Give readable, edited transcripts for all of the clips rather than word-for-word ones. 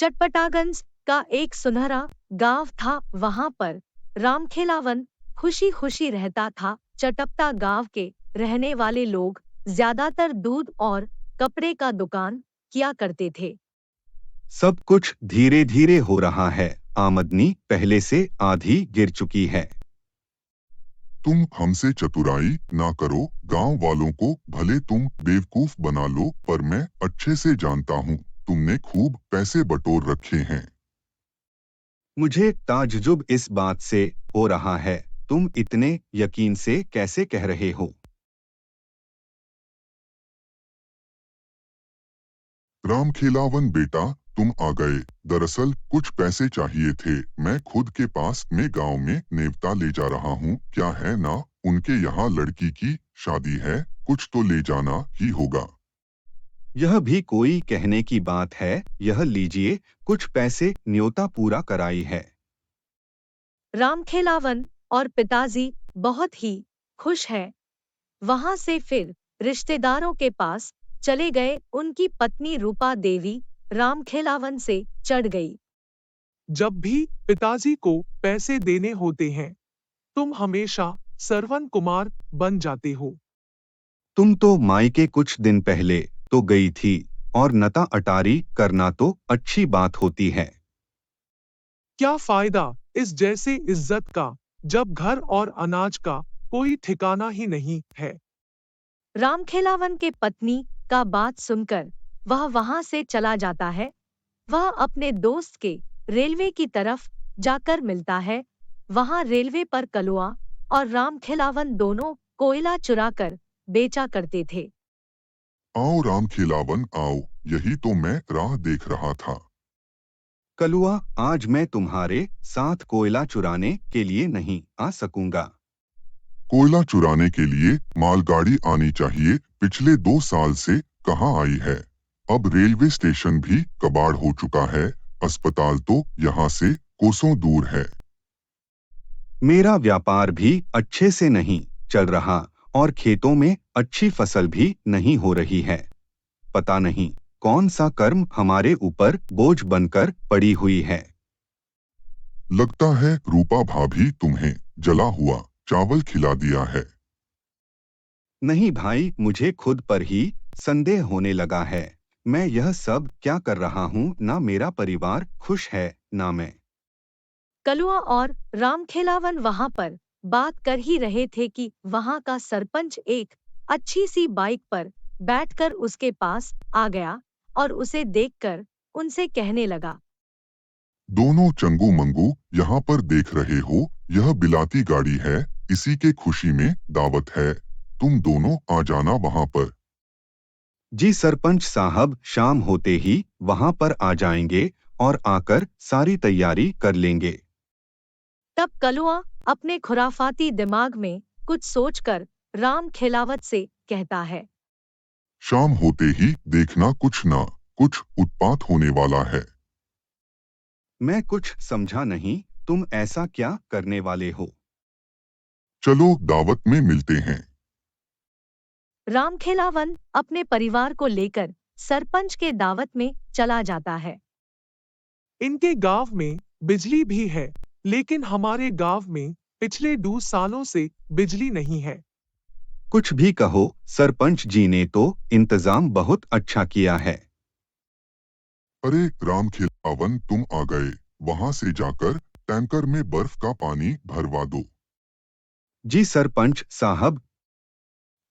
चटपटागंज का एक सुनहरा गांव था। वहां पर रामखेलावन खुशी खुशी रहता था। चटपटा गांव के रहने वाले लोग ज्यादातर दूध और कपड़े का दुकान किया करते थे। सब कुछ धीरे धीरे हो रहा है। आमदनी पहले से आधी गिर चुकी है। तुम हमसे चतुराई ना करो। गांव वालों को भले तुम बेवकूफ बना लो, पर मैं अच्छे से जानता हूँ तुमने खूब पैसे बटोर रखे हैं। मुझे ताज्जुब इस बात से हो रहा है। तुम इतने यकीन से कैसे कह रहे हो? रामखेलावन बेटा, तुम आ गए। दरअसल कुछ पैसे चाहिए थे। मैं खुद के पास में गांव में नेवता ले जा रहा हूँ। क्या है ना, उनके यहाँ लड़की की शादी है, कुछ तो ले जाना ही होगा। यह भी कोई कहने की बात है। यह लीजिए, कुछ पैसे, न्योता पूरा कराई है। रामखेलावन और पिताजी बहुत ही खुश हैं। वहां से फिर रिश्तेदारों के पास चले गए। उनकी पत्नी रूपा देवी रामखेलावन से चढ़ गई। जब भी पिताजी को पैसे देने होते हैं, तुम हमेशा सरवन कुमार बन जाते हो। तुम तो मायके कुछ दिन पहले तो गई थी, और नता अटारी करना तो अच्छी बात होती है। क्या फायदा इस जैसे इज्जत का, जब घर और अनाज का कोई ठिकाना ही नहीं है। रामखेलावन के पत्नी का बात सुनकर वह वहां से चला जाता है। वह अपने दोस्त के रेलवे की तरफ जाकर मिलता है। वहां रेलवे पर कलुआ और रामखेलावन दोनों कोयला चुराकर बेचा करते थे। आओ रामखेलावन आओ, यही तो मैं राह देख रहा था। कलुआ, आज मैं तुम्हारे साथ कोयला चुराने के लिए नहीं आ सकूंगा। कोयला चुराने के लिए मालगाड़ी आनी चाहिए। पिछले 2 साल से कहाँ आई है। अब रेलवे स्टेशन भी कबाड़ हो चुका है। अस्पताल तो यहाँ से कोसों दूर है। मेरा व्यापार भी अच्छे से नहीं चल रहा, और खेतों में अच्छी फसल भी नहीं हो रही है। पता नहीं कौन सा कर्म हमारे ऊपर बोझ बनकर पड़ी हुई है। लगता है रूपा भाभी तुम्हें जला हुआ चावल खिला दिया है। नहीं भाई, मुझे खुद पर ही संदेह होने लगा है। मैं यह सब क्या कर रहा हूँ? ना मेरा परिवार खुश है, ना मैं। कलुआ और रामखेलावन वहां पर बात कर ही रहे थे कि वहां का सरपंच एक अच्छी सी बाइक पर बैठकर उसके पास आ गया और उसे देखकर उनसे कहने लगा। दोनों चंगू मंगू यहाँ पर देख रहे हो, यह बिलाती गाड़ी है। इसी के खुशी में दावत है। तुम दोनों आ जाना वहाँ पर। जी सरपंच साहब, शाम होते ही वहां पर आ जाएंगे और आकर सारी तैयारी कर लेंगे। तब कलुआ अपने खुराफाती दिमाग में कुछ सोचकर रामखेलावत से कहता है। शाम होते ही देखना, कुछ ना कुछ उत्पात होने वाला है। मैं कुछ समझा नहीं, तुम ऐसा क्या करने वाले हो? चलो दावत में मिलते हैं। रामखेलावन अपने परिवार को लेकर सरपंच के दावत में चला जाता है। इनके गांव में बिजली भी है, लेकिन हमारे गांव में पिछले 2 सालों से बिजली नहीं है। कुछ भी कहो, सरपंच जी ने तो इंतजाम बहुत अच्छा किया है। अरे रामखेलावन, तुम आ गए। वहां से जाकर टैंकर में बर्फ का पानी भरवा दो। जी सरपंच साहब।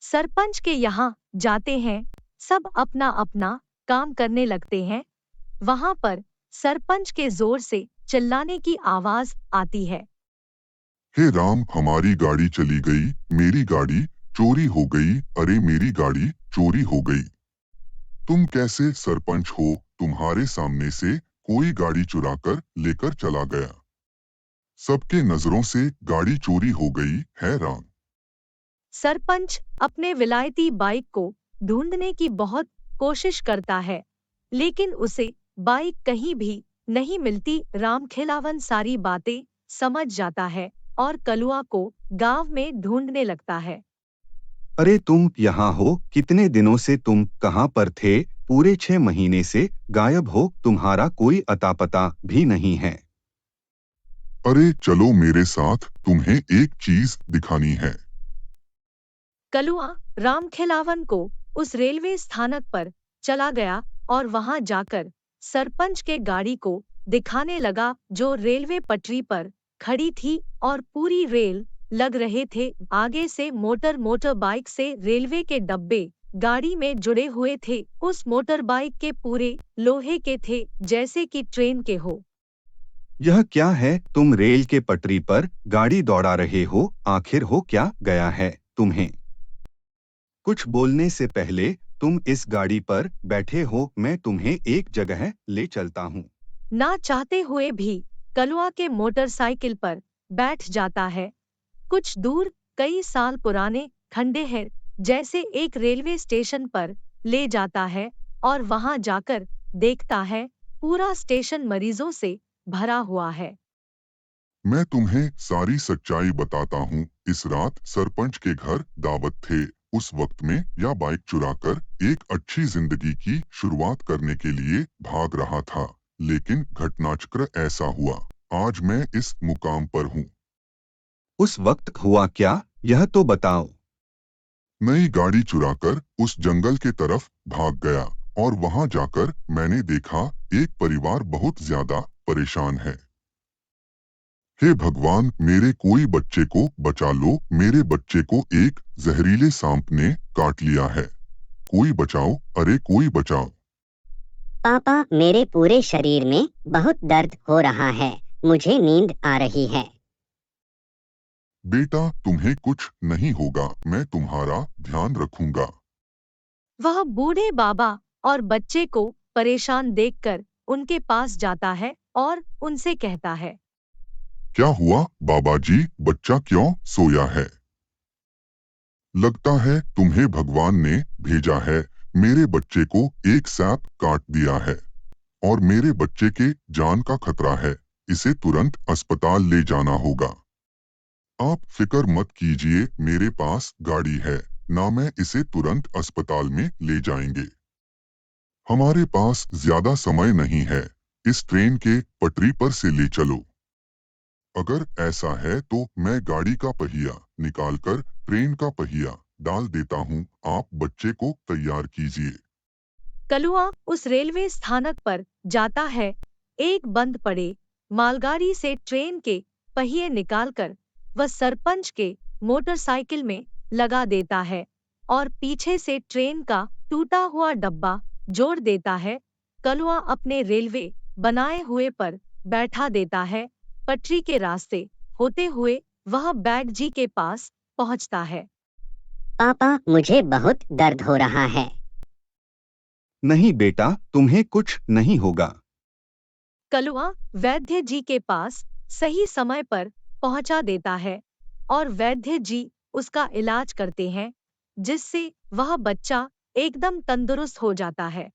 सरपंच के यहाँ जाते हैं। सब अपना अपना काम करने लगते हैं। वहां पर सरपंच के जोर से चिल्लाने की आवाज आती है। हे राम, हमारी गाड़ी चली गई। मेरी गाड़ी चोरी हो गई। अरे मेरी गाड़ी चोरी हो गई। तुम कैसे सरपंच हो? तुम्हारे सामने से कोई गाड़ी चुराकर लेकर चला गया। सबके नजरों से गाड़ी चोरी हो गई है राम। सरपंच अपने विलायती बाइक को ढूंढने की बहुत कोशिश करता है, लेकिन उसे बाइक कहीं भी नहीं मिलती। रामखेलावन सारी बातें समझ जाता है और कलुआ को गांव में ढूंढने लगता है। अरे तुम यहाँ हो? कितने दिनों से तुम कहाँ पर थे? पूरे 6 महीने से गायब हो, तुम्हारा अता पता भी नहीं है। अरे चलो मेरे साथ, तुम्हें एक चीज दिखानी है। कलुआ रामखेलावन को उस रेलवे स्थानक पर चला गया और वहां जाकर सरपंच के गाड़ी को दिखाने लगा, जो रेलवे पटरी पर खड़ी थी और पूरी रेल लग रहे थे। आगे से मोटर बाइक से रेलवे के डब्बे गाड़ी में जुड़े हुए थे। उस मोटर बाइक के पूरे लोहे के थे, जैसे कि ट्रेन के हो। यह क्या है? तुम रेल के पटरी पर गाड़ी दौड़ा रहे हो, आखिर हो क्या गया है तुम्हें? कुछ बोलने से पहले तुम इस गाड़ी पर बैठे हो, मैं तुम्हें एक जगह ले चलता हूँ। ना चाहते हुए भी कलुआ के मोटरसाइकिल पर बैठ जाता है। कुछ दूर कई साल पुराने खंडहर जैसे एक रेलवे स्टेशन पर ले जाता है और वहां जाकर देखता है पूरा स्टेशन मरीजों से भरा हुआ है। मैं तुम्हें सारी सच्चाई बताता हूँ। इस रात सरपंच के घर दावत थे। उस वक्त में यह बाइक चुराकर एक अच्छी जिंदगी की शुरुआत करने के लिए भाग रहा था, लेकिन घटनाचक्र ऐसा हुआ, आज मैं इस मुकाम पर हूँ। उस वक्त हुआ क्या, यह तो बताओ। नई गाड़ी चुराकर उस जंगल के तरफ भाग गया और वहां जाकर मैंने देखा एक परिवार बहुत ज्यादा परेशान है। हे भगवान, मेरे कोई बच्चे को बचा लो, मेरे बच्चे को एक जहरीले सांप ने काट लिया है। कोई बचाओ, अरे कोई बचाओ। पापा, मेरे पूरे शरीर में बहुत दर्द हो रहा है, मुझे नींद आ रही है। बेटा, तुम्हें कुछ नहीं होगा, मैं तुम्हारा ध्यान रखूंगा। वह बूढ़े बाबा और बच्चे को परेशान देखकर उनके पास जाता है और उनसे कहता है, क्या हुआ बाबा जी, बच्चा क्यों सोया है? लगता है तुम्हें भगवान ने भेजा है। मेरे बच्चे को एक सांप काट दिया है और मेरे बच्चे के जान का खतरा है। इसे तुरंत अस्पताल ले जाना होगा। आप फिक्र मत कीजिए, मेरे पास गाड़ी है ना, मैं इसे तुरंत अस्पताल में ले जाएंगे। हमारे पास ज्यादा समय नहीं है, इस ट्रेन के पटरी पर से ले चलो। अगर ऐसा है तो मैं गाड़ी का पहिया निकालकर ट्रेन का पहिया डाल देता हूँ, आप बच्चे को तैयार कीजिए। कलुआ उस रेलवे स्थानक पर जाता है। एक बंद पड़े मालगाड़ी से ट्रेन के पहिए निकालकर वह सरपंच के मोटरसाइकिल में लगा देता है और पीछे से ट्रेन का टूटा हुआ डब्बा जोड़ देता है। कलुआ अपने रेलवे बनाए हुए पर बैठा देता है। पटरी के रास्ते होते हुए वह बैग जी के पास पहुंचता है। पापा, मुझे बहुत दर्द हो रहा है। नहीं बेटा, तुम्हें कुछ नहीं होगा। कलुआ वैद्य जी के पास सही समय पर पहुंचा देता है और वैद्य जी उसका इलाज करते हैं, जिससे वह बच्चा एकदम तंदुरुस्त हो जाता है।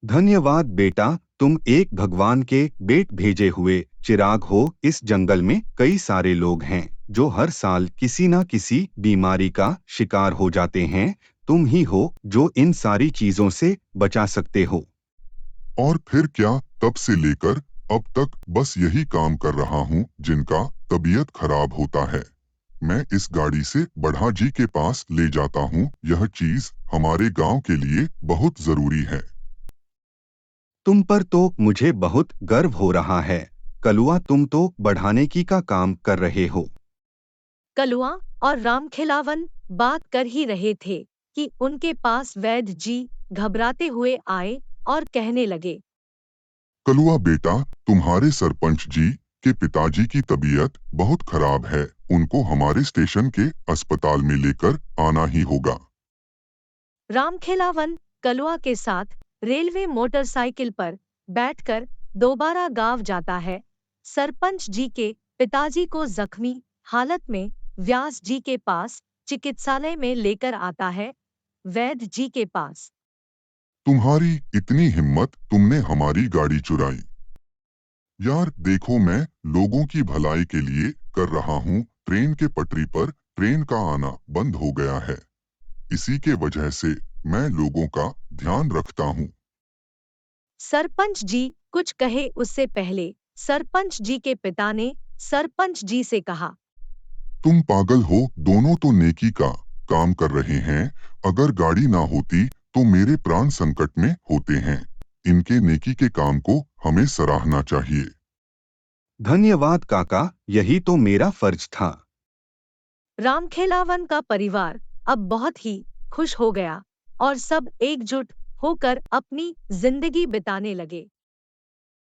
धन्यवाद बेटा, तुम एक भगवान के बेट भेजे हुए चिराग हो। इस जंगल में कई सारे लोग हैं जो हर साल किसी न किसी बीमारी का शिकार हो जाते हैं। तुम ही हो जो इन सारी चीजों से बचा सकते हो। और फिर क्या, तब से लेकर अब तक बस यही काम कर रहा हूँ जिनका तबीयत खराब होता है। मैं इस गाड़ी से बढ़ा जी के पास ले जाता हूँ। यह चीज हमारे गांव के लिए बहुत जरूरी है। तुम पर तो मुझे बहुत गर्व हो रहा है कलुआ, तुम तो बढ़ाने की का काम कर रहे हो। कलुआ और रामखेलावन बात कर ही रहे थे कि उनके पास वैद्य जी घबराते हुए आए और कहने लगे, कलुआ बेटा, तुम्हारे सरपंच जी के पिताजी की तबीयत बहुत खराब है, उनको हमारे स्टेशन के अस्पताल में लेकर आना ही होगा। रामखेलावन कलुआ के साथ रेलवे मोटरसाइकिल पर बैठकर दोबारा गांव जाता है। सरपंच जी के पिताजी को जख्मी हालत में व्यास जी के पास चिकित्सालय में लेकर आता है। वैद्य जी के पास, तुम्हारी इतनी हिम्मत, तुमने हमारी गाड़ी चुराई। यार देखो, मैं लोगों की भलाई के लिए कर रहा हूँ। ट्रेन के पटरी पर ट्रेन का आना बंद हो गया है, इसी के वजह से मैं लोगों का ध्यान रखता हूँ। सरपंच जी कुछ कहे उससे पहले सरपंच जी के पिता ने सरपंच जी से कहा, तुम पागल हो, दोनों तो नेकी का काम कर रहे हैं। अगर गाड़ी ना होती तो मेरे प्राण संकट में होते हैं। इनके नेकी के काम को हमें सराहना चाहिए। धन्यवाद काका, यही तो मेरा फर्ज था। रामखेलावन का परिवार अब बहुत ही खुश हो गया और सब एकजुट होकर अपनी जिंदगी बिताने लगे।